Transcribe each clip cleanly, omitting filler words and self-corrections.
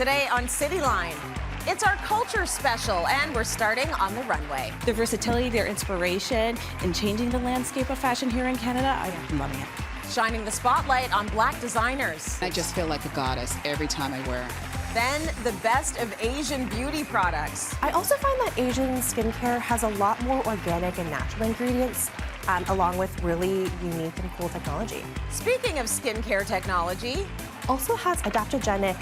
Today on Cityline, it's our culture special, and we're starting on the runway. Their versatility, their inspiration in changing the landscape of fashion here in Canada, I'm loving it. Shining the spotlight on Black designers. I just feel like a goddess every time I wear it. Then the best of Asian beauty products. I also find that Asian skincare has a lot more organic and natural ingredients, along with really unique and cool technology. Speaking of skincare technology, Also has adaptogenic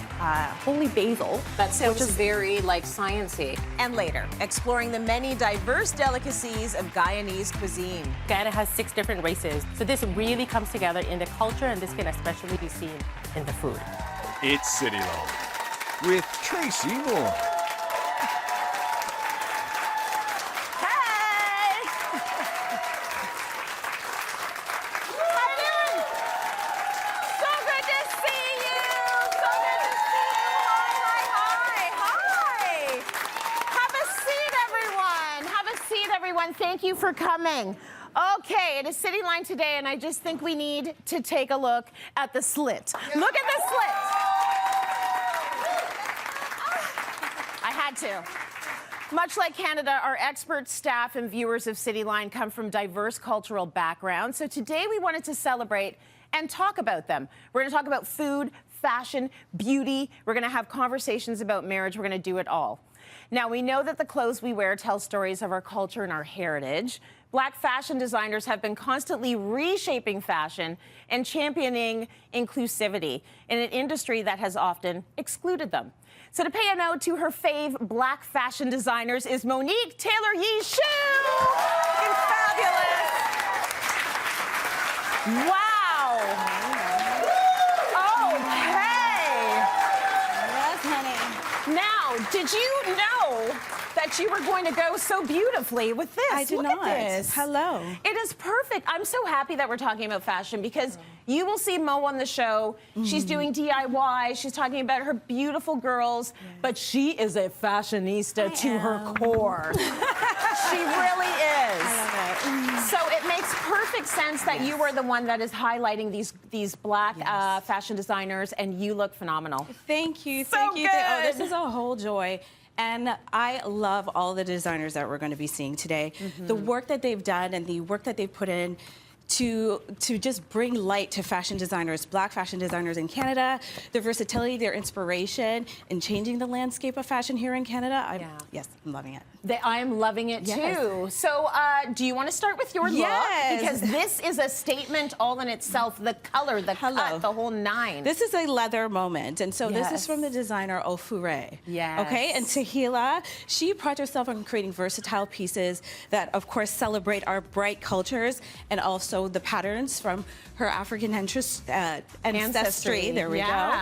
holy basil. That sounds very like sciencey. and later, exploring the many diverse delicacies of Guyanese cuisine. Guyana has 6 different races, so this really comes together in the culture, and this can especially be seen in the food. It's Cityline with Tracy Moore. Hey! How you doing? So good to see you! So good to see you! Hi! Have a seat, everyone! Have a seat, everyone. Thank you for coming. Okay, it is Cityline today, and I just think we need to take a look at the slit. Look at the slit! I had to. Much like Canada, our expert staff and viewers of Cityline come from diverse cultural backgrounds. So today we wanted to celebrate and talk about them. We're going to talk about food, fashion, beauty. We're going to have conversations about marriage. We're going to do it all. Now, we know that the clothes we wear tell stories of our culture and our heritage. Black fashion designers have been constantly reshaping fashion and championing inclusivity in an industry that has often excluded them. So to pay a note to her fave Black fashion designers is Monique Taylor Yee Shui. Fabulous. Wow. Okay. Yes, honey. Now, did you know that you were going to go so beautifully with this? I did Look not. At this. Hello. It is perfect. I'm so happy that we're talking about fashion because you will see Mo on the show. She's doing DIY. She's talking about her beautiful girls, but she is a fashionista to her core. She really is. I love it. So it makes perfect sense that you were the one that is highlighting these Black fashion designers, and you look phenomenal. Thank you. So Thank you. Oh, this good. is a whole joy. And I love all the designers that we're going to be seeing today. The work that they've done and the work that they've put in to just bring light to fashion designers, Black fashion designers in Canada, their versatility, their inspiration in changing the landscape of fashion here in Canada. Yes, I'm loving it. I am loving it too. So, do you want to start with your Yes. look? Because this is a statement all in itself. The color, the cut, the whole nine. This is a leather moment, and so this is Yes. from the designer Ofure. Yes. Okay, and Tahila, she prides herself on creating versatile pieces that, of course, celebrate our bright cultures and also the patterns from her African ancestry. There we go.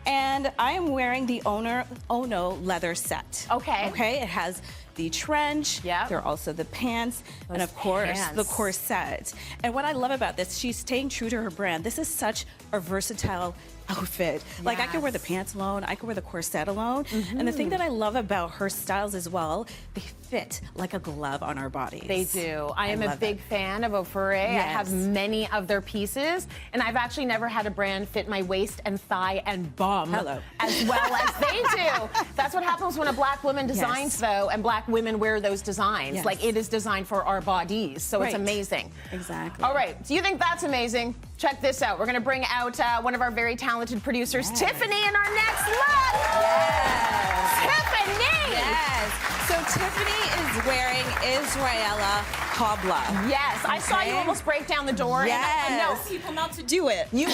And I am wearing the Ono leather set. Okay. Okay, it has the trench, Yep. there are also the pants, and of course, the pants. corset. And what I love about this, she's staying true to her brand. This is such a versatile outfit. Like, I could wear the pants alone, I could wear the corset alone. And the thing that I love about her styles as well, they fit like a glove on our bodies. They do. I am a love big it. fan of Ofure. I have Yes. many of their pieces, and I've actually never had a brand fit my waist and thigh and bum Hello. as well as they do. That's what happens when a Black woman designs, though, and Black women wear those designs. Yes. Like, it is designed for our bodies, so it's Right. amazing. Exactly. All right, do you think that's amazing? Check this out. We're going to bring out one of our very talented producers, Tiffany, in our next look. Yes. Tiffany! Yes. So Tiffany is wearing Israela Kabla. Yes, I saw you Okay. almost break down the door. Yes. And no, People not to do it. you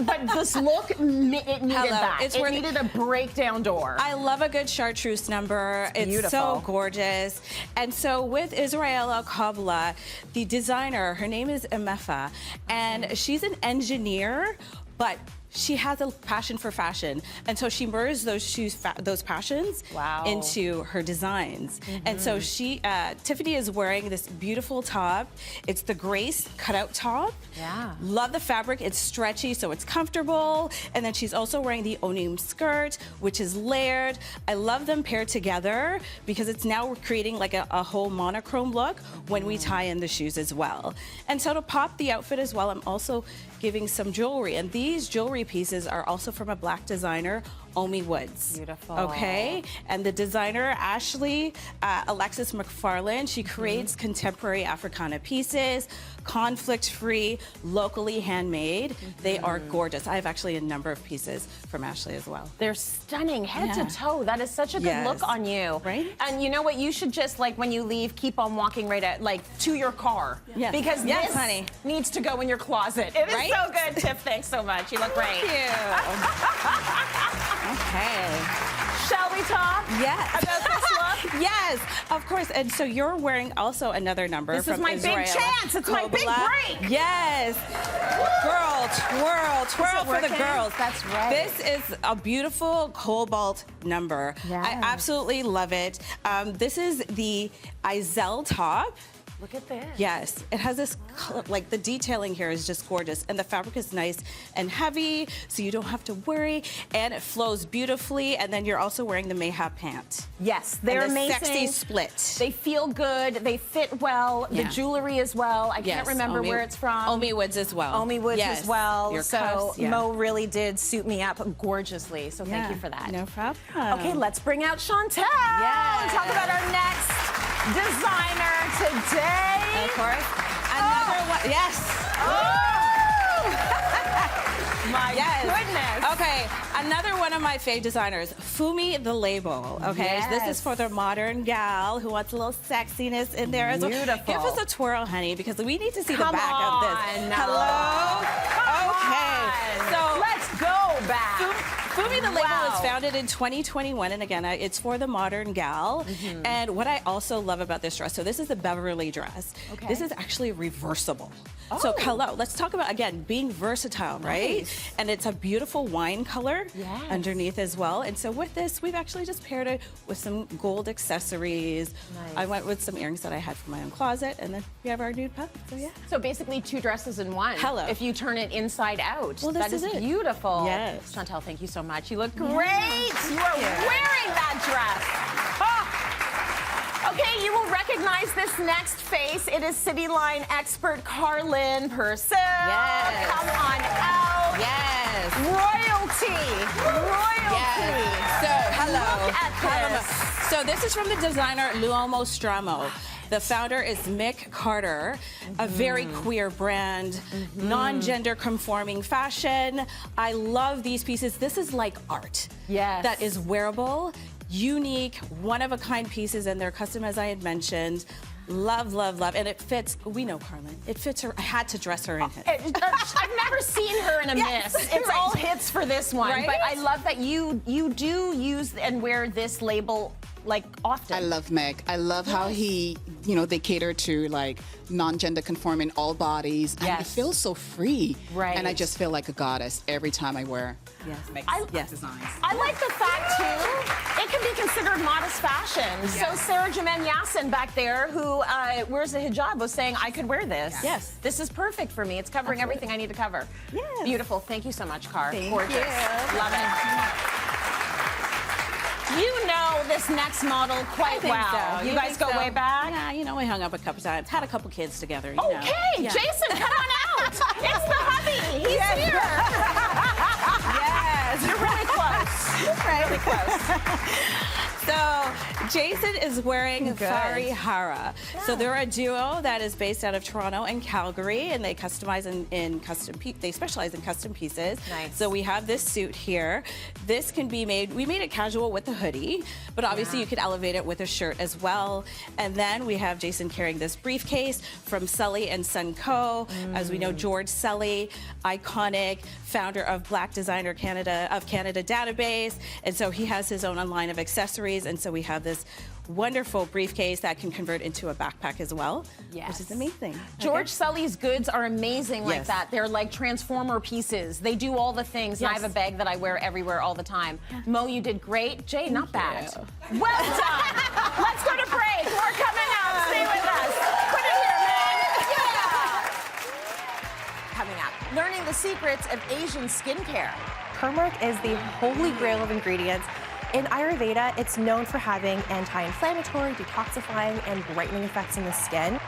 but this look, it needed Hello. that. It's It worth- needed a breakdown door. I love a good chartreuse number. It's beautiful. so gorgeous. And so with Israela Kabla, the designer, her name is Emefa, and she's an engineer, but she has a passion for fashion, and so she merged those passions into her designs. And so Tiffany is wearing this beautiful top. It's the Grace cutout top. Yeah. Love the fabric. It's stretchy, so it's comfortable. And then she's also wearing the Onim skirt, which is layered. I love them paired together because it's now creating like a whole monochrome look when we tie in the shoes as well. And so to pop the outfit as well, I'm also giving some jewelry. And these jewelry pieces are also from a Black designer, Omi woods. Beautiful. Okay, and the designer Ashley Alexis McFarland, she creates contemporary Africana pieces, conflict-free, locally handmade. They are gorgeous. I have actually a number of pieces from Ashley as well. They're stunning, head Yeah. to toe. That is such a good Yes. look on you. Right? And you know what? You should just, like, when you leave, keep on walking right at, like, to your car. Yes. Because Yes, this honey. needs to go in your closet. It is Right? so good, Tiff. Thanks so much. You look great. Thank you. Okay. Shall we talk Yes. about this look? Yes, of course. And so you're wearing also another number This from is my Israel. big chance. It's my big Kobala. break. Yes. Girl, twirl, twirl for the working? girls. That's right. This is a beautiful cobalt number. Yes. I absolutely love it. This is the Izel top. Look at this. Yes, it has this, like the detailing here is just gorgeous, and the fabric is nice and heavy, so you don't have to worry, and it flows beautifully, and then you're also wearing the Mayhap pant. Yes, they're and the amazing. sexy split. They feel good. They fit well. The Yeah. jewelry as well. I Yes, can't remember Omi- where it's from. Omi Woods as well. Omi Woods Yes. as well. Your So cuffs, yeah. Mo really did suit me up gorgeously. So thank Yeah, you for that. No problem. Okay, let's bring out Chantel Yes. and talk about our next designer today. Of course. Another one. Yes. My Yes. goodness. Okay, another one of my fave designers, Fumi the Label. Okay, this is for the modern gal who wants a little sexiness in there as well. Beautiful. Give us a twirl, honey, because we need to see Come the back of this. on now. Hello. Okay. So Let's go back. Fumi the Label Wow. was founded in 2021, and again, it's for the modern gal. And what I also love about this dress, so this is the Beverly dress. Okay. This is actually reversible. So hello, let's talk about, again, being versatile, right? Nice. And it's a beautiful wine color Yes. underneath as well. And so with this, we've actually just paired it with some gold accessories. Nice. I went with some earrings that I had from my own closet, and then we have our nude puff, so yeah. So basically 2 dresses in one. Hello. If you turn it inside out. Well, this that is is it. beautiful. Yes. Chantel, thank you so much. You look great. You are wearing that dress. Oh. Okay, you will recognize this next face. It is Cityline expert Carlin Purcell. Yes. Come on out. Yes. Royalty. Royalty. So, hello. Look at this. So this is from the designer Luomo Stramo. The founder is Mick Carter, a very queer brand, non-gender conforming fashion. I love these pieces. This is like art. Yes. That is wearable, unique, one-of-a-kind pieces, and they're custom, as I had mentioned. Love, love, love. And it fits, we know Carlin, it fits her. I had to dress her in it. I've never seen her in a Yes, miss. It's right. all hits for this one. Right? But I love that you do use and wear this label like often. I love Meg. I love how he, they cater to like non-gender conforming all bodies. And it Yes. feels so free. Right. And I just feel like a goddess every time I wear Yes. Meg's designs. I like the fact too, it can be considered modest fashion. So Sarah Juman-Yassin back there, who wears a hijab, was saying I could wear this. Yes. This is perfect for me. It's covering everything I need to cover. Yes. Beautiful. Thank you so much, Car. Thank Gorgeous. you. Love it. You know this next model quite think well. so. You You guys think go so? way back? Yeah, we hung up a couple times. Had a couple kids together. You know. Okay, Yeah. Jason, come on out. It's the hubby. He's here. Yes. You're really close. Really close. So Jason is wearing Good. Fari Hara. So they're a duo that is based out of Toronto and Calgary, and they customize in custom. They specialize in custom pieces. Nice. So we have this suit here. This can be made. We made it casual with the hoodie, but obviously you could elevate it with a shirt as well. And then we have Jason carrying this briefcase from Sully and Son Co. As we know, George Sully, iconic founder of Black Designer Canada database, and so he has his own line of accessories. And so we have this wonderful briefcase that can convert into a backpack as well, Yes. which is amazing. George Sully's goods are amazing like Yes. that. They're like transformer pieces. They do all the things. And I Yes. have a bag that I wear everywhere all the time. Mo, you did great. Jay, not bad. Well done. Let's go to break. More coming up. Stay with us. Put it here, man. Yeah. Coming up, learning the secrets of Asian skincare. Turmeric is the holy grail of ingredients. In Ayurveda, it's known for having anti-inflammatory, detoxifying, and brightening effects in the skin.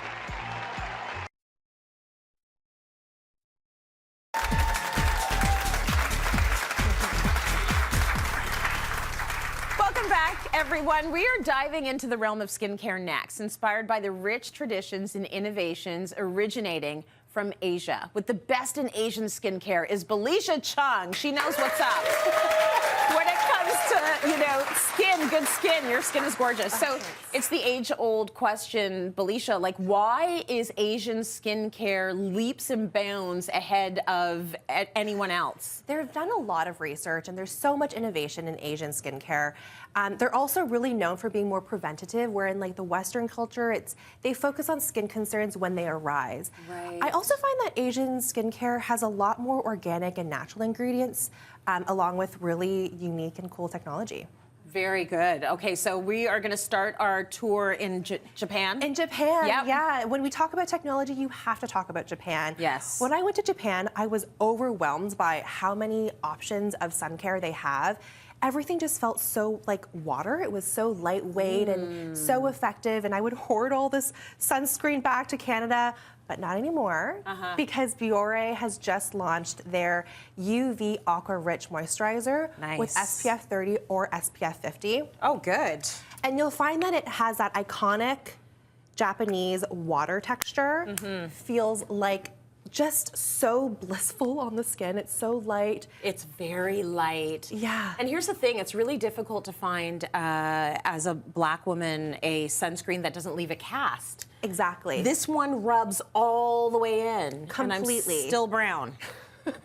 everyone. We are diving into the realm of skincare next, inspired by the rich traditions and innovations originating from Asia. With the best in Asian skincare is Belicia Chung. She knows what's up. When it comes to, skin, good skin, your skin is gorgeous. So it's the age-old question, Belicia, like, why is Asian skincare leaps and bounds ahead of anyone else? They've done a lot of research, and there's so much innovation in Asian skincare. They're also really known for being more preventative, where in like the Western culture, they focus on skin concerns when they arise. Right. I also find that Asian skincare has a lot more organic and natural ingredients, along with really unique and cool technology. Very good. Okay, so we are going to start our tour in Japan. In Japan, Yep. yeah. When we talk about technology, you have to talk about Japan. Yes. When I went to Japan, I was overwhelmed by how many options of sun care they have. Everything just felt so like water. It was so lightweight and so effective. And I would hoard all this sunscreen back to Canada, but not anymore, because Biore has just launched their UV Aqua Rich Moisturizer with SPF 30 or SPF 50. Oh, good. And you'll find that it has that iconic Japanese water texture. Feels like just so blissful on the skin. It's so light. It's very light. Yeah. And here's the thing, it's really difficult to find, as a Black woman, a sunscreen that doesn't leave a cast. Exactly. This one rubs all the way in. Completely. And I'm still brown.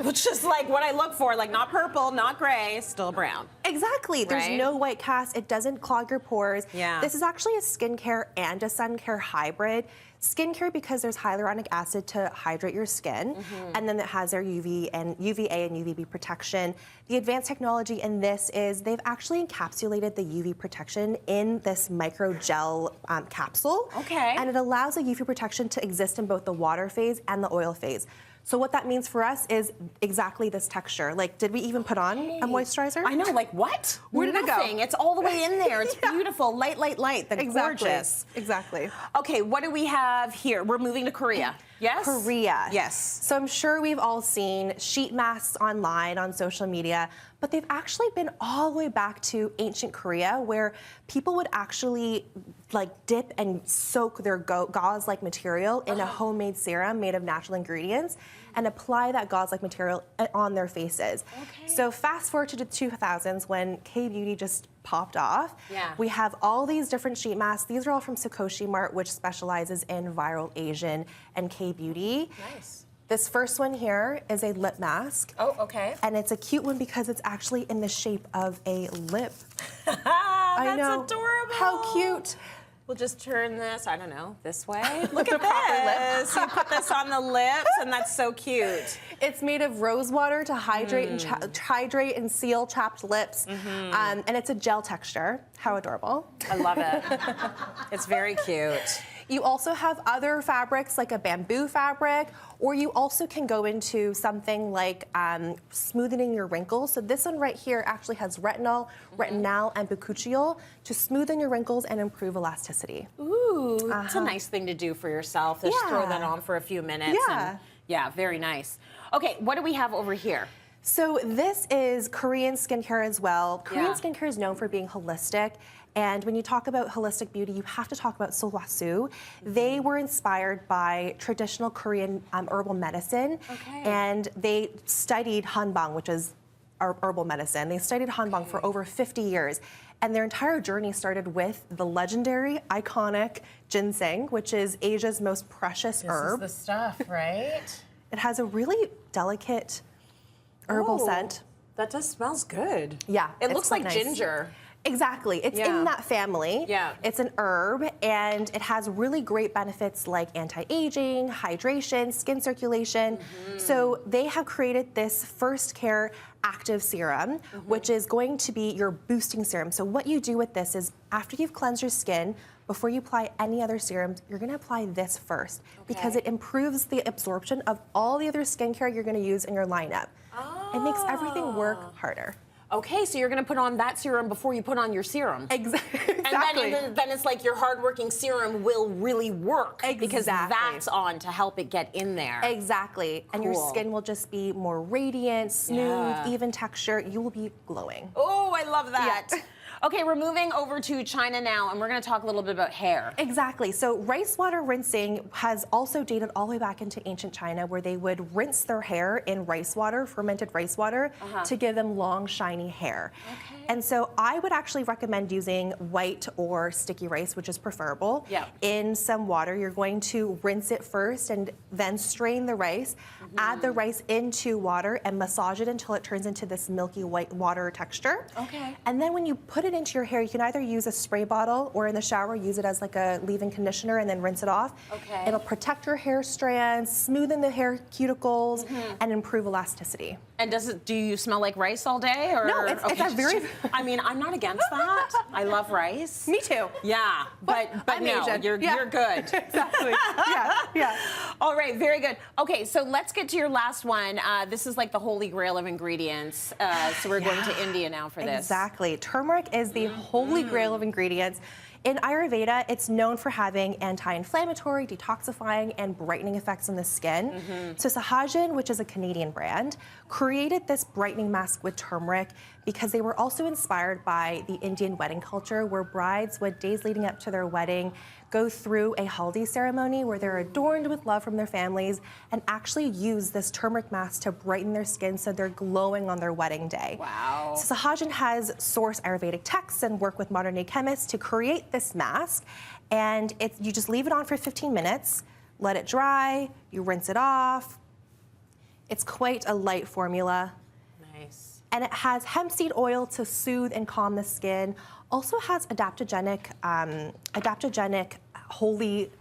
Which is like what I look for, like not purple, not gray, still brown. Exactly. There's Right? no white cast. It doesn't clog your pores. Yeah. This is actually a skincare and a sun care hybrid. Skincare because there's hyaluronic acid to hydrate your skin, and then it has their UVA and UVB protection. The advanced technology in this is they've actually encapsulated the UV protection in this micro gel capsule. Okay. And it allows the UV protection to exist in both the water phase and the oil phase. So what that means for us is exactly this texture. Like, did we even put on a moisturizer? I know, like what? Where did it go? Nothing. It's all the way in there. It's beautiful. Light, light, light. They're Exactly. gorgeous. Exactly. Okay, what do we have here? We're moving to Korea. Yes? Korea. Yes. So I'm sure we've all seen sheet masks online on social media, but they've actually been all the way back to ancient Korea, where people would actually like dip and soak their gauze-like material in a homemade serum made of natural ingredients and apply that gauze-like material on their faces. Okay. So fast forward to the 2000s when K-beauty just popped off. Yeah. We have all these different sheet masks. These are all from Sakoshi Mart, which specializes in viral Asian and K-beauty. Nice. This first one here is a lip mask. Oh, okay. And it's a cute one because it's actually in the shape of a lip. That's adorable. How cute. We'll just turn this, I don't know, this way. Look at this. You put this on the lips, and that's so cute. It's made of rose water to hydrate and seal chapped lips. And it's a gel texture. How adorable. I love it. It's very cute. You also have other fabrics like a bamboo fabric, or you also can go into something like smoothing your wrinkles. So this one right here actually has retinol, retinal, and bakuchiol to smoothen your wrinkles and improve elasticity. Ooh, it's a nice thing to do for yourself. Just throw that on for a few minutes. Yeah. And, yeah, very nice. Okay, what do we have over here? So this is Korean skincare as well. Korean Yeah. skincare is known for being holistic. And when you talk about holistic beauty, you have to talk about Solwasu. They were inspired by traditional Korean herbal medicine. Okay. And they studied hanbang, which is our herbal medicine. They studied hanbang for over 50 years. And their entire journey started with the legendary, iconic ginseng, which is Asia's most precious herb. This is the stuff, right? It has a really delicate herbal Ooh, scent. That just smells good. Yeah, It it's looks quite like nice. ginger. Exactly. It's Yeah. in that family. Yeah. It's an herb, and it has really great benefits like anti-aging, hydration, skin circulation. So they have created this First Care Active Serum, which is going to be your boosting serum. So what you do with this is after you've cleansed your skin, before you apply any other serums, you're gonna apply this first because it improves the absorption of all the other skincare you're gonna use in your lineup. It makes everything work harder. Okay, so you're going to put on that serum before you put on your serum. Exactly. And then it's like your hardworking serum will really work because Exactly. that's on to help it get in there. Exactly. And your Cool. skin will just be more radiant, smooth, Yeah. even texture. You will be glowing. Oh, I love that. Yeah. Okay, we're moving over to China now, and we're going to talk a little bit about hair. Exactly. So rice water rinsing has also dated all the way back into ancient China, where they would rinse their hair in rice water, fermented rice water, to give them long, shiny hair. Okay. And so I would actually recommend using white or sticky rice, which is preferable. Yeah. In some water, you're going to rinse it first and then strain the rice, add the rice into water and massage it until it turns into this milky white water texture. Okay. And then when you put it into your hair, you can either use a spray bottle or in the shower use it as like a leave-in conditioner and then rinse it off. Okay. It'll protect your hair strands, smoothen the hair cuticles, and improve elasticity. And do you smell like rice all day? Or? No, it's a very... I mean, I'm not against that. I love rice. Me too. Yeah, but I'm no, Asian. you're good. Exactly. Yeah. All right, very good. Okay, so let's get to your last one. This is like the holy grail of ingredients. So we're going to India now for this. Exactly. Turmeric is the holy grail of ingredients. In Ayurveda, it's known for having anti-inflammatory, detoxifying, and brightening effects on the skin. So Sahajan, which is a Canadian brand, created this brightening mask with turmeric because they were also inspired by the Indian wedding culture, where brides would, days leading up to their wedding, go through a haldi ceremony where they're adorned with love from their families and actually use this turmeric mask to brighten their skin so they're glowing on their wedding day. Wow. So Sahajan has sourced Ayurvedic texts and work with modern-day chemists to create this mask, and you just leave it on for 15 minutes, let it dry, you rinse it off. It's quite a light formula. Nice. And it has hemp seed oil to soothe and calm the skin. Also has adaptogenic holy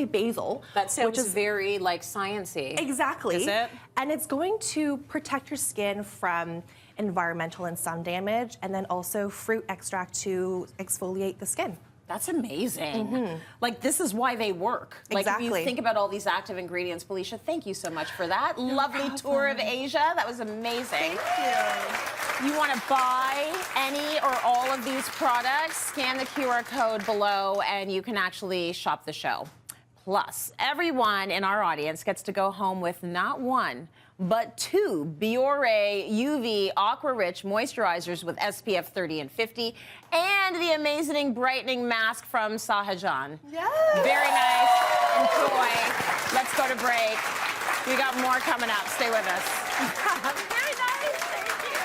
basil. That sounds which is very like sciencey. Exactly. Is it? And it's going to protect your skin from environmental and sun damage, and then also fruit extract to exfoliate the skin. That's amazing. Like, this is why they work. Like, if you Exactly. think about all these active ingredients, Belicia, thank you so much for that. Lovely tour of Asia. That was amazing. Thank you. You want to buy any or all of these products, scan the QR code below, and you can actually shop the show. Plus, everyone in our audience gets to go home with not one, but 2 Biore UV Aqua Rich moisturizers with SPF 30 and 50, and the amazing brightening mask from Sahajan. Yes. Very nice. Enjoy. Let's go to break. We got more coming up. Stay with us. Very nice. Thank you.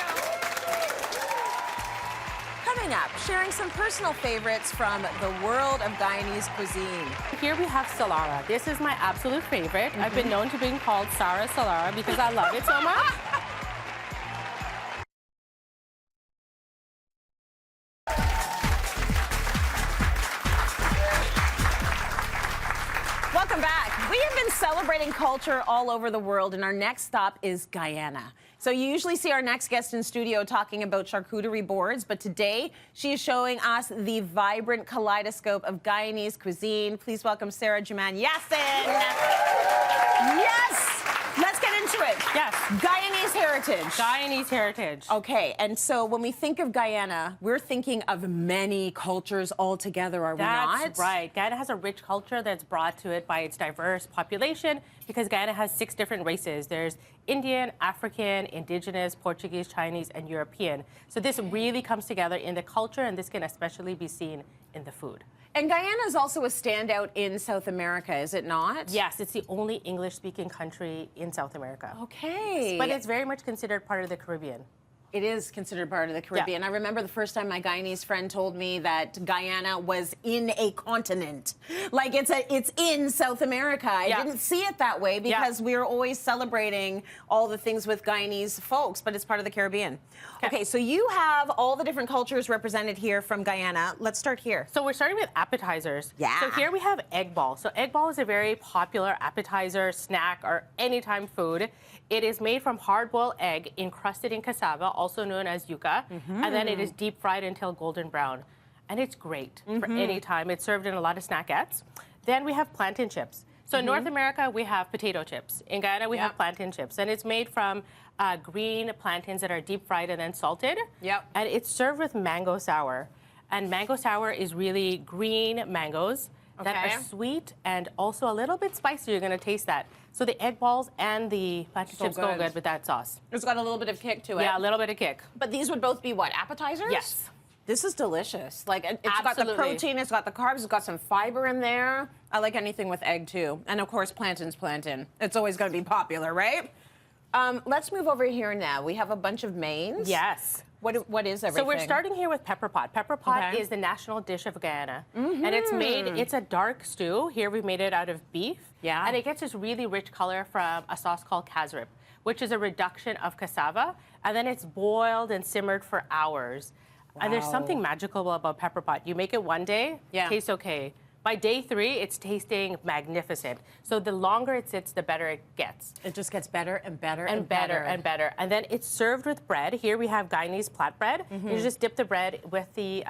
Coming up, sharing some personal favorites from the world of Guyanese cuisine. Here we have Salara. This is my absolute favorite. I've been known to being called Sarah Salara because I love it so much. Welcome back. We have been celebrating culture all over the world, and our next stop is Guyana. So you usually see our next guest in studio talking about charcuterie boards, but today she is showing us the vibrant kaleidoscope of Guyanese cuisine. Please welcome Sarah Juman-Yassin. Yes! Let's get into it. Yes. Guyanese heritage. Guyanese heritage. Okay, and so when we think of Guyana, we're thinking of many cultures all together, are we not? That's right. Guyana has a rich culture that's brought to it by its diverse population because Guyana has 6 different races. There's Indian, African, Indigenous, Portuguese, Chinese, and European. So this really comes together in the culture, and this can especially be seen in the food. And Guyana is also a standout in South America, is it not? Yes, it's the only English-speaking country in South America. Okay. But it's very much considered part of the Caribbean. It is considered part of the Caribbean. Yeah. I remember the first time my Guyanese friend told me that Guyana was in a continent. Like it's in South America. I didn't see it that way because we're always celebrating all the things with Guyanese folks, but it's part of the Caribbean. Okay, so you have all the different cultures represented here from Guyana. Let's start here. So we're starting with appetizers. Yeah. So here we have egg ball. So egg ball is a very popular appetizer, snack, or anytime food. It is made from hard-boiled egg encrusted in cassava, also known as yuca, and then it is deep fried until golden brown. And it's great for any time. It's served in a lot of snackettes. Then we have plantain chips. So in North America, we have potato chips. In Guyana, we have plantain chips. And it's made from green plantains that are deep fried and then salted. Yep. And it's served with mango sour. And mango sour is really green mangoes that are sweet and also a little bit spicy. You're going to taste that. So the egg balls and the plantain chips go good with that sauce. It's got a little bit of kick to it. Yeah, a little bit of kick. But these would both be what, appetizers? Yes. This is delicious. Like, it's got the Absolutely. protein, it's got the carbs, it's got some fiber in there. I like anything with egg, too. And, of course, plantain's plantain. It's always going to be popular, right? Let's move over here now. We have a bunch of mains. Yes. What is everything? So we're starting here with pepper pot. Pepper pot Okay. is the national dish of Guyana. And it's a dark stew. Here we made it out of beef. Yeah. And it gets this really rich color from a sauce called casrip, which is a reduction of cassava. And then it's boiled and simmered for hours. And there's something magical about pepper pot. You make it one day, tastes okay. By day 3, it's tasting magnificent. So the longer it sits, the better it gets. It just gets better and better And better and better. And then it's served with bread. Here we have Guyanese flatbread. You just dip the bread with the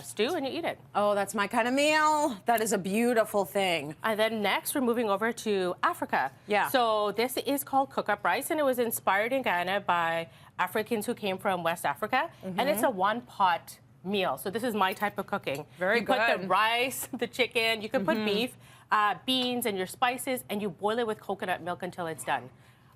stew and you eat it. Oh, that's my kind of meal. That is a beautiful thing. And then next, we're moving over to Africa. Yeah. So this is called cook-up rice, and it was inspired in Guyana by Africans who came from West Africa. And it's a one-pot meal. So this is my type of cooking. Very you put the good. rice, the chicken, you can put beef, beans, and your spices, and you boil it with coconut milk until it's done.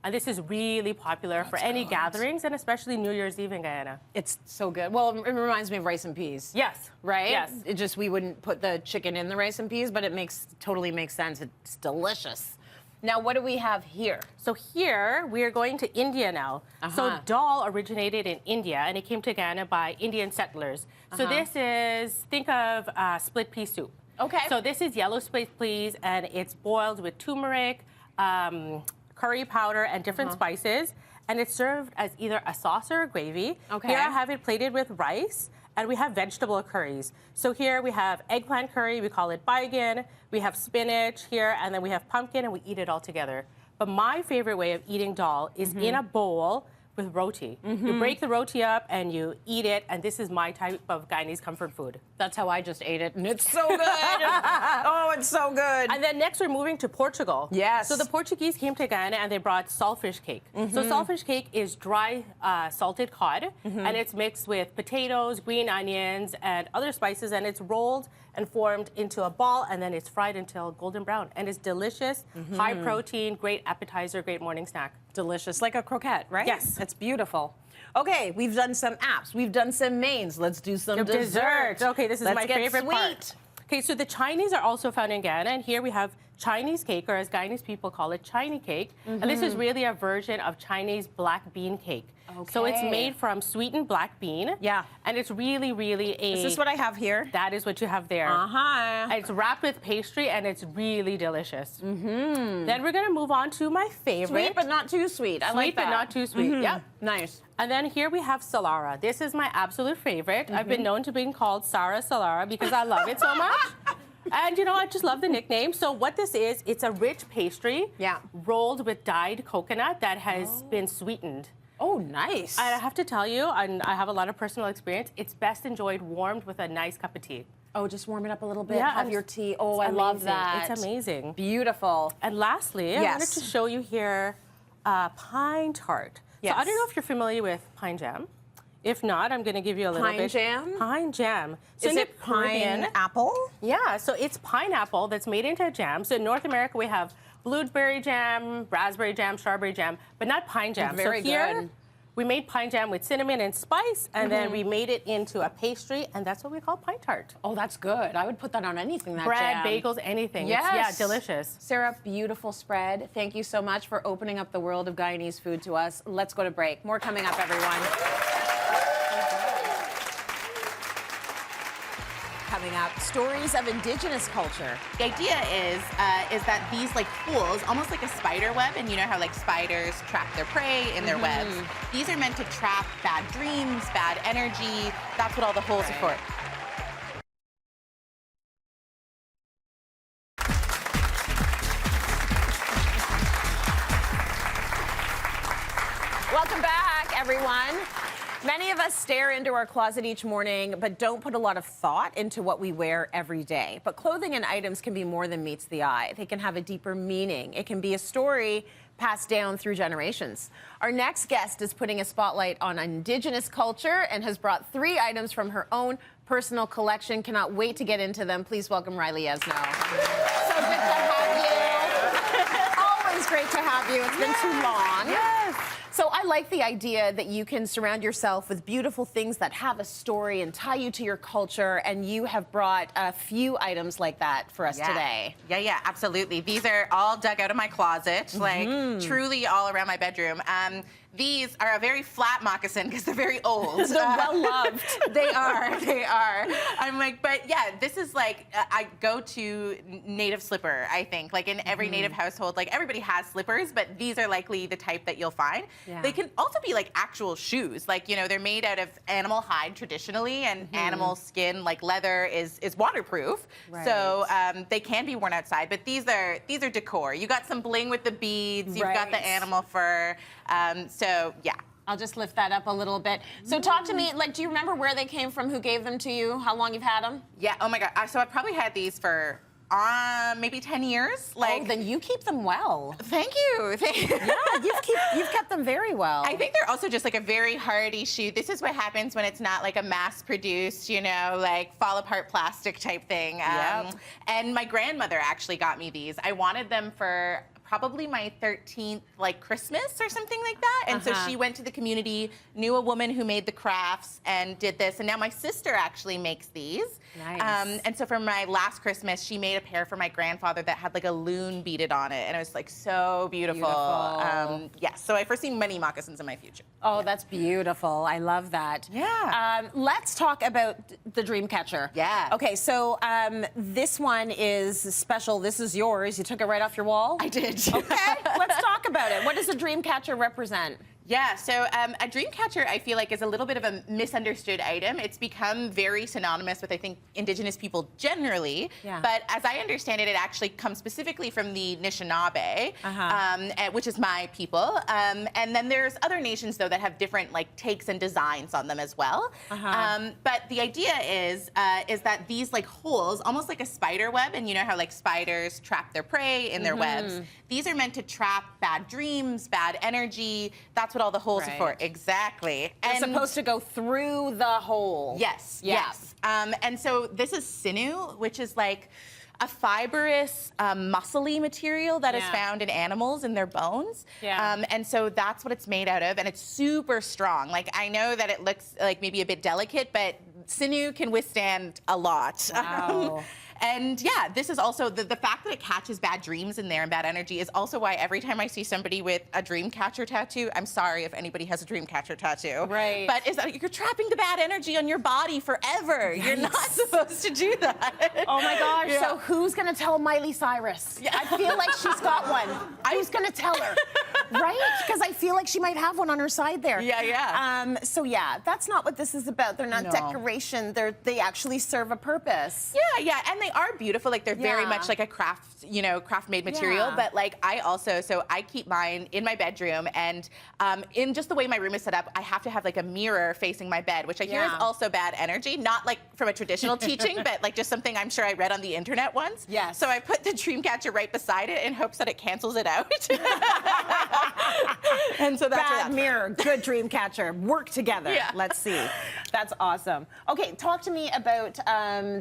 And this is really popular for any gatherings, and especially New Year's Eve in Guyana. It's so good. Well, it reminds me of rice and peas. Yes. Right? Yes. It just, we wouldn't put the chicken in the rice and peas, but it totally makes sense. It's delicious. Now, what do we have here? So here, we are going to India now. So dal originated in India, and it came to Guyana by Indian settlers. So this is, think of split pea soup. Okay. So this is yellow split peas, and it's boiled with turmeric, curry powder, and different spices. And it's served as either a sauce or a gravy. Okay. Here I have it plated with rice. And we have vegetable curries. So here we have eggplant curry, we call it baigan. We have spinach here, and then we have pumpkin, and we eat it all together. But my favorite way of eating dal is in a bowl with roti. You break the roti up, and you eat it, and this is my type of Guyanese comfort food. That's how I just ate it, and it's so good. Oh, it's so good. And then next we're moving to Portugal. Yes. So the Portuguese came to Guyana and they brought saltfish cake. So saltfish cake is dry salted cod, and it's mixed with potatoes, green onions, and other spices, and it's rolled and formed into a ball, and then it's fried until golden brown. And it's delicious, high protein, great appetizer, great morning snack. Delicious, like a croquette, right? Yes. It's beautiful. Okay, we've done some apps, we've done some mains. Let's do some dessert. Okay, this is Let's my get favorite sweet. part. Okay, so the Chinese are also found in Guyana, and here we have Chinese cake, or as Guyanese people call it, Chinese cake. And this is really a version of Chinese black bean cake. So it's Okay. made from sweetened black bean. Yeah. And it's really, really Is this what I have here? That is what you have there. Uh-huh. It's wrapped with pastry, and it's really delicious. Then we're gonna move on to my favorite. Sweet, but not too sweet. I like Sweet, that. but not too sweet. Yep. Nice. And then here we have Salara. This is my absolute favorite. I've been known to being called Sarah Salara because I love it so much. And you know, I just love the nickname. So what this is, it's a rich pastry rolled with dyed coconut that has been sweetened. Oh, nice. And I have to tell you, and I have a lot of personal experience, it's best enjoyed warmed with a nice cup of tea. Oh, just warm it up a little bit. Yeah, Have your tea. Oh, I love amazing. that. It's amazing. Beautiful. And lastly, I wanted to show you here pine tart. So I don't know if you're familiar with pine jam. If not, I'm going to give you a little bit. Pine jam? Pine jam. So Is in it the Caribbean- pineapple? Yeah, so it's pineapple that's made into a jam. So in North America, we have blueberry jam, raspberry jam, strawberry jam, but not pine jam. Very so here, good. we made pine jam with cinnamon and spice, and then we made it into a pastry, and that's what we call pine tart. Oh, that's good. I would put that on anything, that Bread, jam. bagels, anything. Yes. It's, yeah, delicious. Sarah, beautiful spread. Thank you so much for opening up the world of Guyanese food to us. Let's go to break. More coming up, everyone. Coming up, stories of Indigenous culture. The idea is that these like pools, almost like a spider web, and you know how like spiders trap their prey in their webs. These are meant to trap bad dreams, bad energy. That's what all the holes are for. Welcome back, everyone. Many of us stare into our closet each morning, but don't put a lot of thought into what we wear every day. But clothing and items can be more than meets the eye. They can have a deeper meaning. It can be a story passed down through generations. Our next guest is putting a spotlight on Indigenous culture and has brought 3 items from her own personal collection. Cannot wait to get into them. Please welcome Riley Yesno. So good to have you. Always great to have you. It's been too long. Yes. So I like the idea that you can surround yourself with beautiful things that have a story and tie you to your culture, and you have brought a few items like that for us today. Yeah, absolutely. These are all dug out of my closet, like truly all around my bedroom. These are a very flat moccasin because they're very old. They're well loved. They are. I'm like, but yeah, this is like I go to native slipper, I think. Like in every native household, like everybody has slippers, but these are likely the type that you'll find. Yeah. They can also be like actual shoes. Like, you know, they're made out of animal hide traditionally, and animal skin, like leather, is waterproof. Right. So they can be worn outside, but these are decor. You got some bling with the beads, you've got the animal fur. So yeah. I'll just lift that up a little bit. So talk to me, like, do you remember where they came from, who gave them to you, how long you've had them? Yeah, oh my God. So I've probably had these for maybe 10 years. Like, Oh, then you keep them well. Thank you. Yeah, you've kept them very well. I think they're also just like a very hardy shoe. This is what happens when it's not like a mass-produced, you know, like fall apart plastic type thing. And my grandmother actually got me these. I wanted them for probably my 13th like Christmas or something like that. And so she went to the community, knew a woman who made the crafts and did this. And now my sister actually makes these. Nice. And so for my last Christmas, she made a pair for my grandfather that had like a loon beaded on it. And it was like so beautiful. Yes, so I foresee many moccasins in my future. Oh, that's beautiful. I love that. Yeah. Let's talk about the dream catcher. Yeah. Okay, so this one is special. This is yours. You took it right off your wall? I did. Okay, let's talk about it. What does a dream catcher represent? Yeah, so a dream catcher, I feel like, is a little bit of a misunderstood item. It's become very synonymous with, I think, Indigenous people generally. Yeah. But as I understand it, it actually comes specifically from the Anishinaabe, which is my people. And then there's other nations, though, that have different like takes and designs on them as well. But the idea is that these like holes, almost like a spider web, and you know how like spiders trap their prey in their webs. These are meant to trap bad dreams, bad energy. That's what all the holes are for. Exactly. They're supposed to go through the hole. Yes, Yeah. yes. And so this is sinew, which is like a fibrous, muscly material that is found in animals in their bones. And so that's what it's made out of, and it's super strong. Like, I know that it looks like maybe a bit delicate, but sinew can withstand a lot. Wow. And yeah, this is also the fact that it catches bad dreams in there and bad energy is also why every time I see somebody with a dream catcher tattoo, I'm sorry if anybody has a dream catcher tattoo. Right. But is that you're trapping the bad energy on your body forever. Yikes. You're not supposed to do that. Oh my gosh, so who's gonna tell Miley Cyrus? Yeah. I feel like she's got one. Who's gonna tell her? Right? Because I feel like she might have one on her side there. Yeah. So yeah, that's not what this is about. They're not decoration. They actually serve a purpose. Yeah, and they are beautiful. Like, they're very much like a craft, you know, craft-made material. But like, I keep mine in my bedroom, and in just the way my room is set up, I have to have like a mirror facing my bed, which I hear is also bad energy. Not like from a traditional teaching, but like just something I'm sure I read on the internet once. Yes. So I put the dream catcher right beside it in hopes that it cancels it out. And so that's Bad mirror, good dream catcher. Work together. Yeah. Let's see. That's awesome. Okay, talk to me about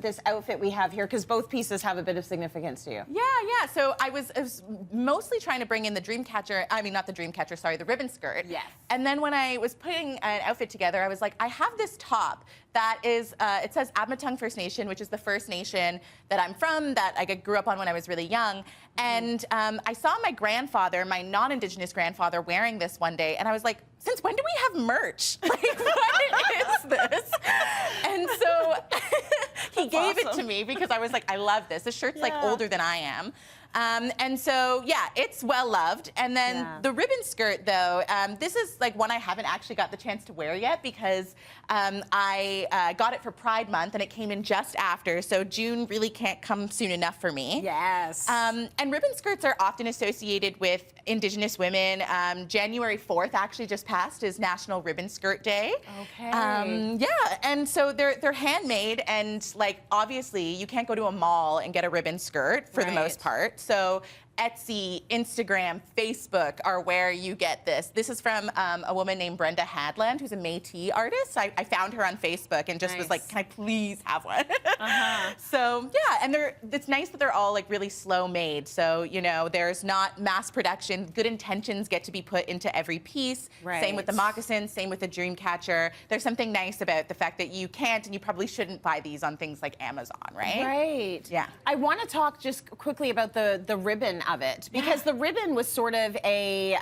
this outfit we have here, because both pieces have a bit of significance to you. Yeah. So I was mostly trying to bring in the dream catcher. I mean, not the dream catcher. Sorry, the ribbon skirt. Yes. And then when I was putting an outfit together, I was like, I have this top that is, it says Admatung First Nation, which is the First Nation that I'm from, that I grew up on when I was really young. And I saw my grandfather, my non-Indigenous grandfather, wearing this one day, and I was like, since when do we have merch? Like, what is this? And so he gave it to me because I was like, I love this. This shirt's like older than I am. And so, yeah, it's well loved. And then the ribbon skirt, though, this is like one I haven't actually got the chance to wear yet because I got it for Pride Month and it came in just after. So June really can't come soon enough for me. Yes. And ribbon skirts are often associated with Indigenous women. January 4th actually just passed is National Ribbon Skirt Day. Okay. Yeah, and so they're handmade, and like obviously you can't go to a mall and get a ribbon skirt for the most part. So Etsy, Instagram, Facebook are where you get this. This is from a woman named Brenda Hadland, who's a Métis artist. I found her on Facebook and just was like, can I please have one? So yeah, and it's nice that they're all like really slow made. So, you know, there's not mass production. Good intentions get to be put into every piece. Same with the moccasins, same with the dream catcher. There's something nice about the fact that you can't and you probably shouldn't buy these on things like Amazon, right? Right. Yeah. I want to talk just quickly about the ribbon of it, because the ribbon was sort of a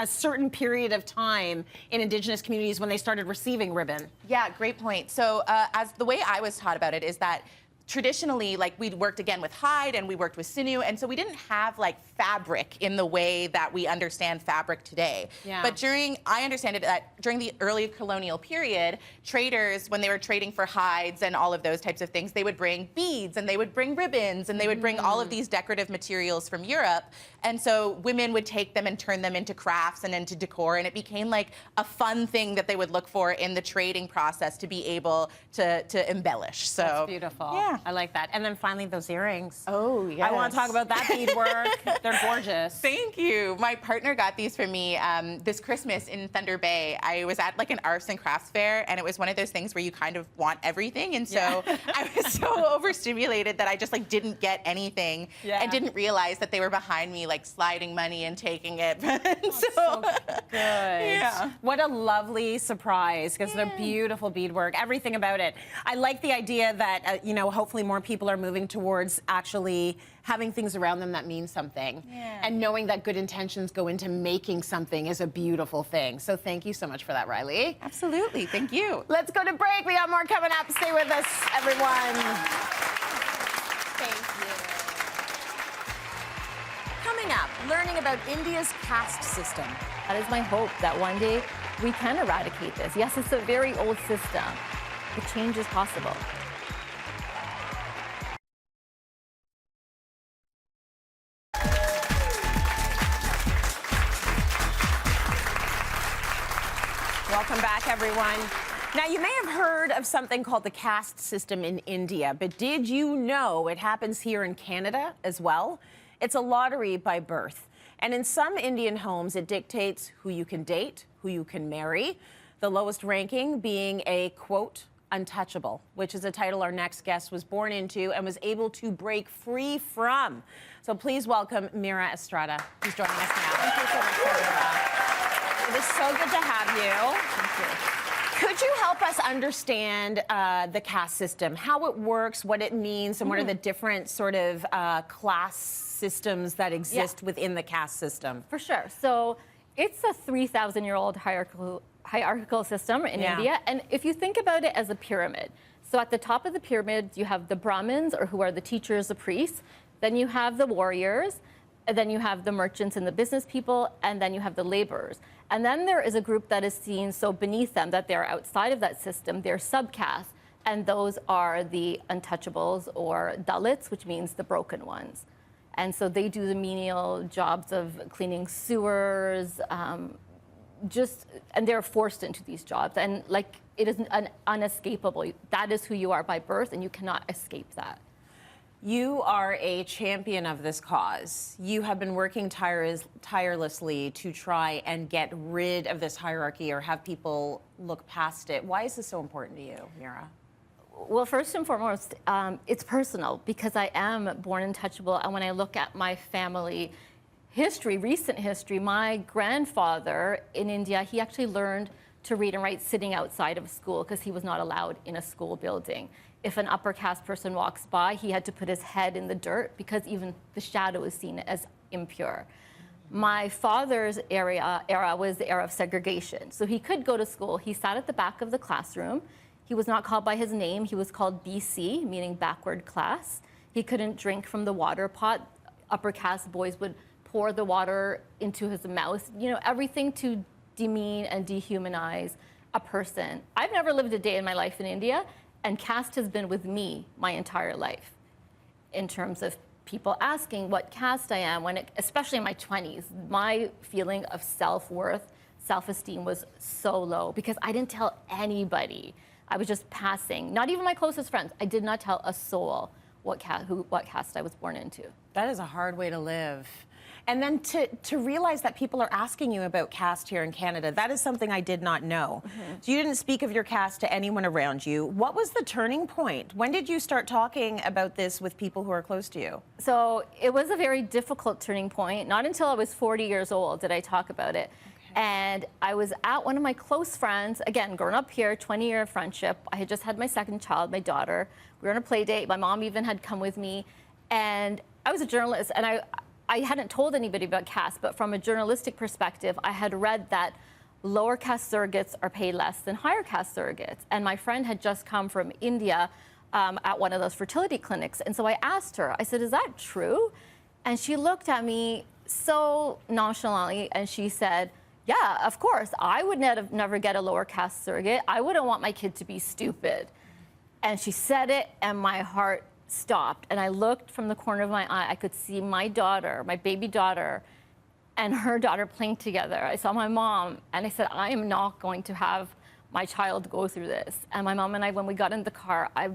certain period of time in Indigenous communities when they started receiving ribbon. Yeah, great point. So as the way I was taught about it is that traditionally, like, we'd worked again with hide and we worked with sinew, and so we didn't have like fabric in the way that we understand fabric today. Yeah. But I understand it that during the early colonial period, traders, when they were trading for hides and all of those types of things, they would bring beads and they would bring ribbons and they would bring all of these decorative materials from Europe. And so women would take them and turn them into crafts and into decor, and it became like a fun thing that they would look for in the trading process to be able to embellish. So That's beautiful. Yeah. I like that. And then finally, those earrings. Oh, yes. I want to talk about that beadwork. They're gorgeous. Thank you. My partner got these for me this Christmas in Thunder Bay. I was at like an arts and crafts fair, and it was one of those things where you kind of want everything. And so I was so overstimulated that I just like didn't get anything and didn't realize that they were behind me like sliding money and taking it. So good. Yeah. What a lovely surprise, because they're beautiful beadwork, everything about it. I like the idea that, you know, hopefully more people are moving towards actually having things around them that mean something. And knowing that good intentions go into making something is a beautiful thing. So thank you so much for that, Riley. Absolutely. Thank you. Let's go to break. We got more coming up. Stay with us, everyone. Thank you. Coming up, learning about India's caste system. That is my hope that one day we can eradicate this. Yes, it's a very old system, but change is possible. Welcome back, everyone. Now, you may have heard of something called the caste system in India, but did you know it happens here in Canada as well? It's a lottery by birth. And in some Indian homes, it dictates who you can date, who you can marry, the lowest ranking being a, quote, untouchable, which is a title our next guest was born into and was able to break free from. So please welcome Meera Estrada, who's joining us now. Thank you so much for being back. It is so good to have you. Thank you. Could you help us understand the caste system, how it works, what it means, and what are the different sort of class systems that exist within the caste system? For sure. So it's a 3,000-year-old hierarchical system in India. And if you think about it as a pyramid, so at the top of the pyramid, you have the Brahmins, or who are the teachers, the priests. Then you have the warriors. And then you have the merchants and the business people. And then you have the laborers. And then there is a group that is seen so beneath them that they're outside of that system. They're subcastes. And those are the untouchables, or Dalits, which means the broken ones. And so they do the menial jobs of cleaning sewers, and they're forced into these jobs. And like, it is unescapable. That is who you are by birth, and you cannot escape that. You are a champion of this cause. You have been working tirelessly to try and get rid of this hierarchy or have people look past it. Why is this so important to you, Meera? Well, first and foremost, it's personal, because I am born untouchable. And when I look at my family history, recent history, my grandfather in India, he actually learned to read and write sitting outside of school, because he was not allowed in a school building. If an upper caste person walks by, he had to put his head in the dirt, because even the shadow is seen as impure. My father's era was the era of segregation. So he could go to school. He sat at the back of the classroom. He was not called by his name. He was called BC, meaning backward class. He couldn't drink from the water pot. Upper caste boys would pour the water into his mouth. You know, everything to demean and dehumanize a person. I've never lived a day in my life in India, and caste has been with me my entire life, in terms of people asking what caste I am, especially in my 20s. My feeling of self-worth, self-esteem was so low, because I didn't tell anybody. I was just passing, not even my closest friends. I did not tell a soul what caste I was born into. That is a hard way to live. And then to realize that people are asking you about caste here in Canada, that is something I did not know. So you didn't speak of your caste to anyone around you. What was the turning point? When did you start talking about this with people who are close to you? So it was a very difficult turning point. Not until I was 40 years old did I talk about it. And I was at one of my close friends, again, growing up here, 20-year friendship. I had just had my second child, my daughter. We were on a play date. My mom even had come with me. And I was a journalist, and I hadn't told anybody about caste, but from a journalistic perspective, I had read that lower caste surrogates are paid less than higher caste surrogates. And my friend had just come from India at one of those fertility clinics. And so I asked her, I said, is that true? And she looked at me so nonchalantly, and she said, yeah, of course. I would never get a lower caste surrogate. I wouldn't want my kid to be stupid. And she said it, and my heart stopped. And I looked from the corner of my eye. I could see my daughter, my baby daughter, and her daughter playing together. I saw my mom, and I said, I am not going to have my child go through this. And my mom and I, when we got in the car, I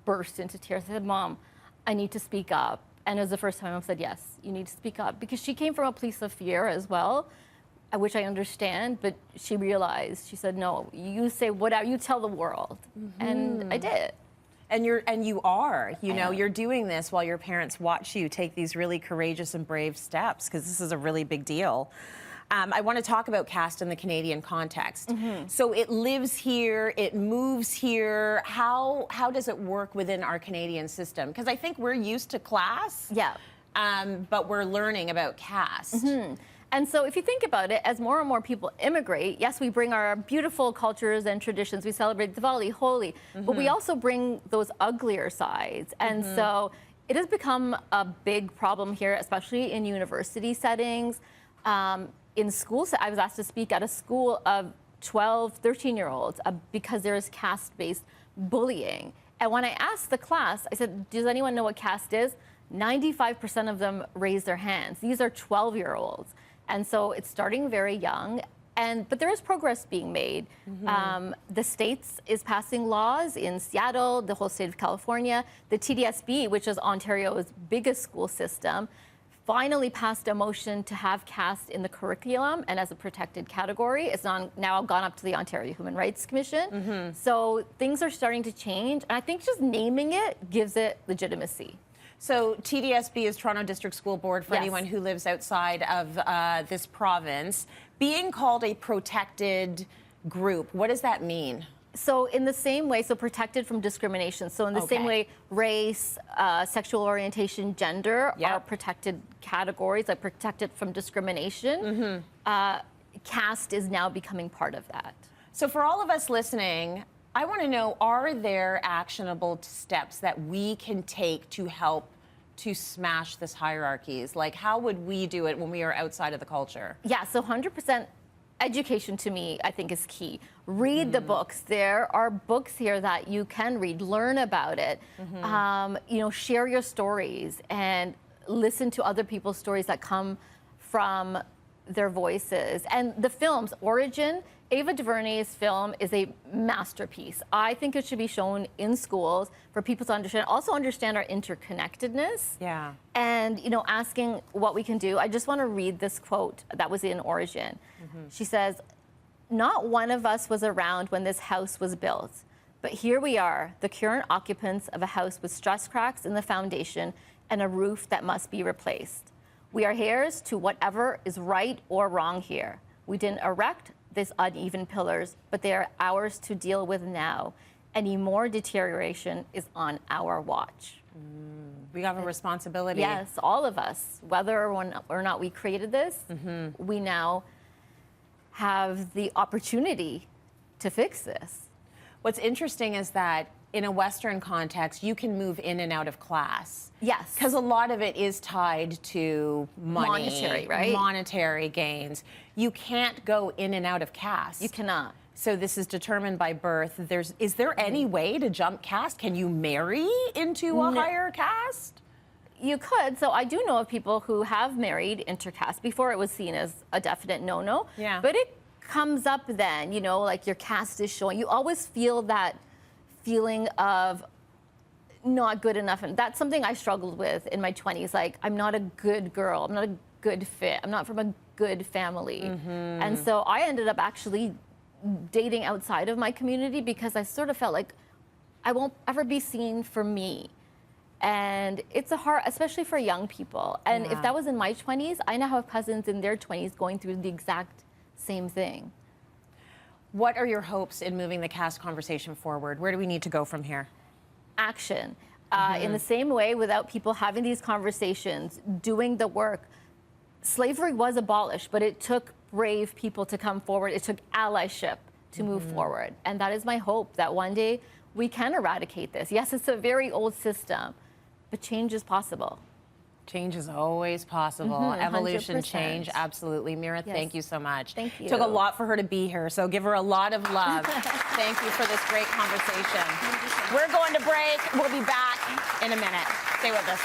burst into tears. I said, Mom, I need to speak up. And it was the first time I said, yes, you need to speak up. Because she came from a place of fear as well, which I understand, but she realized, she said, no, you say whatever, you tell the world. And I did. And you are, you know, you're doing this while your parents watch you take these really courageous and brave steps, because this is a really big deal. I want to talk about caste in the Canadian context. So it lives here, it moves here. How does it work within our Canadian system? Because I think we're used to class, but we're learning about caste. And so if you think about it, as more and more people immigrate, yes, we bring our beautiful cultures and traditions. We celebrate Diwali, Holi, but we also bring those uglier sides. And so it has become a big problem here, especially in university settings. In schools, I was asked to speak at a school of 12, 13-year-olds because there is caste-based bullying. And when I asked the class, I said, does anyone know what caste is? 95% of them raised their hands. These are 12-year-olds. And so it's starting very young, but there is progress being made. The States is passing laws in Seattle, the whole state of California. The TDSB, which is Ontario's biggest school system, finally passed a motion to have caste in the curriculum and as a protected category. It's now gone up to the Ontario Human Rights Commission. So things are starting to change, and I think just naming it gives it legitimacy. So TDSB is Toronto District School Board for anyone who lives outside of this province. Being called a protected group, what does that mean? So in the same way, so protected from discrimination. So in the same way, race, sexual orientation, gender are protected categories, like protected from discrimination. Caste is now becoming part of that. So for all of us listening, I want to know, are there actionable steps that we can take to help to smash this hierarchies? Like, how would we do it when we are outside of the culture? Yeah, so 100% education to me, I think, is key. Read the books. There are books here that you can read, learn about it, you know, share your stories and listen to other people's stories that come from their voices. And the films, Origin, Ava DuVernay's film is a masterpiece. I think it should be shown in schools for people to understand, also understand our interconnectedness. And, you know, asking what we can do. I just want to read this quote that was in Origin. She says, "Not one of us was around when this house was built, but here we are, the current occupants of a house with stress cracks in the foundation and a roof that must be replaced. We are heirs to whatever is right or wrong here. We didn't erect these uneven pillars, but they are ours to deal with now. Any more deterioration is on our watch." We have a responsibility. Yes, all of us, whether or not we created this, we now have the opportunity to fix this. What's interesting is that in a Western context, you can move in and out of class. Yes. Because a lot of it is tied to money. Monetary, right? Monetary gains. You can't go in and out of caste. You cannot. So this is determined by birth. Is there any way to jump caste? Can you marry into a higher caste? You could. So I do know of people who have married intercaste. Before it was seen as a definite no-no. But it comes up then, you know, like your caste is showing. You always feel that feeling of not good enough. And that's something I struggled with in my 20s. Like, I'm not a good girl. I'm not a good fit. I'm not from a good family. And so I ended up actually dating outside of my community because I sort of felt like I won't ever be seen for me. And it's a hard, especially for young people. And if that was in my 20s, I now have cousins in their 20s going through the exact same thing. What are your hopes in moving the caste conversation forward? Where do we need to go from here? Action. In the same way, without people having these conversations, doing the work, slavery was abolished, but it took brave people to come forward. It took allyship to move forward. And that is my hope, that one day we can eradicate this. Yes, it's a very old system, but change is possible. Change is always possible. Evolution, 100%. change, absolutely. Meera, thank you so much. Thank you. Took a lot for her to be here, so give her a lot of love. Thank you for this great conversation. We're going to break. We'll be back in a minute. Stay with us.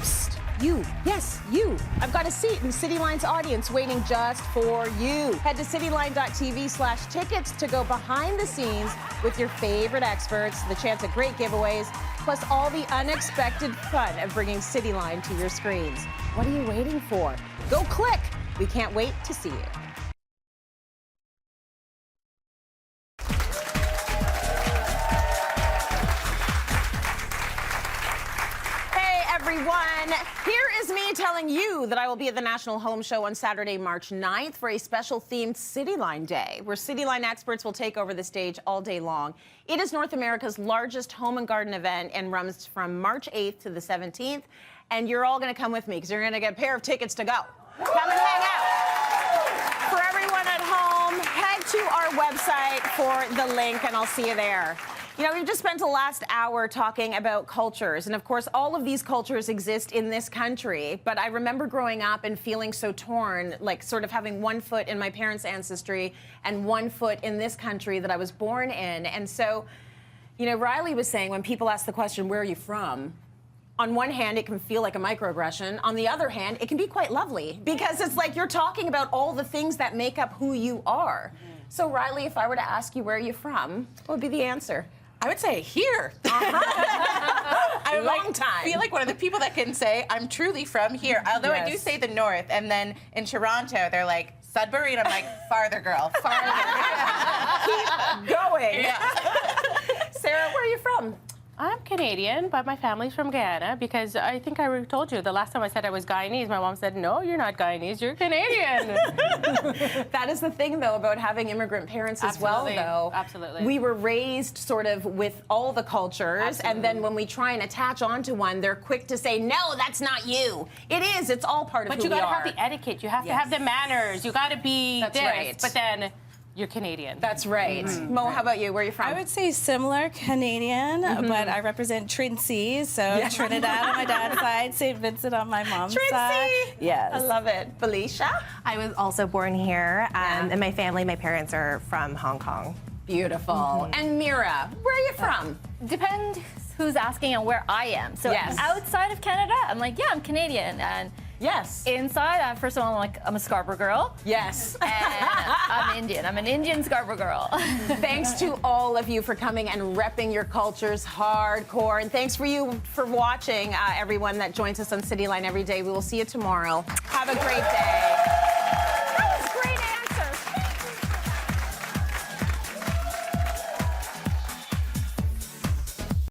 Psst, you, yes, you. I've got a seat in Cityline's audience waiting just for you. Head to cityline.tv/tickets to go behind the scenes with your favorite experts, the chance at great giveaways, plus all the unexpected fun of bringing Cityline to your screens. What are you waiting for? Go click. We can't wait to see you. Everyone, here is me telling you that I will be at the National Home Show on Saturday, March 9th for a special themed Cityline Day, where Cityline experts will take over the stage all day long. It is North America's largest home and garden event and runs from March 8th to the 17th. And you're all going to come with me because you're going to get a pair of tickets to go. Come and hang out. For everyone at home, head to our website for the link and I'll see you there. You know, we've just spent the last hour talking about cultures, and of course, all of these cultures exist in this country, but I remember growing up and feeling so torn, like sort of having one foot in my parents' ancestry and one foot in this country that I was born in. And so, you know, Riley was saying when people ask the question, where are you from? On one hand, it can feel like a microaggression. On the other hand, it can be quite lovely because it's like you're talking about all the things that make up who you are. So, Riley, if I were to ask you where are you from, what would be the answer? I would say here. I feel like one of the people that can say I'm truly from here. Although I do say the north, and then in Toronto they're like Sudbury, and I'm like farther, girl, farther. Keep going. Yeah. Sarah, where are you from? I'm Canadian, but my family's from Guyana because I think I told you the last time I said I was Guyanese, my mom said, no, you're not Guyanese, you're Canadian. That is the thing, though, about having immigrant parents as well, though. Absolutely. We were raised sort of with all the cultures, and then when we try and attach onto one, they're quick to say, no, that's not you. It is. It's all part of who we are. But you gotta have the etiquette. You have to have the manners. You gotta be That's this. right. But then you're Canadian. That's right. Mo, how about you? Where are you from? I would say similar Canadian, but I represent Trincy, so Trinidad on my dad's side, St. Vincent on my mom's side. Yes. I love it. Belicia? I was also born here, and my family, my parents are from Hong Kong. Beautiful. And Meera, where are you from? Depends who's asking and where I am. So outside of Canada, I'm like, yeah, I'm Canadian. And inside, first of all, I'm a Scarborough girl. Yes. And I'm Indian. I'm an Indian Scarborough girl. Thanks to all of you for coming and repping your cultures hardcore. And thanks for you for watching, everyone that joins us on Cityline every day. We will see you tomorrow. Have a great day.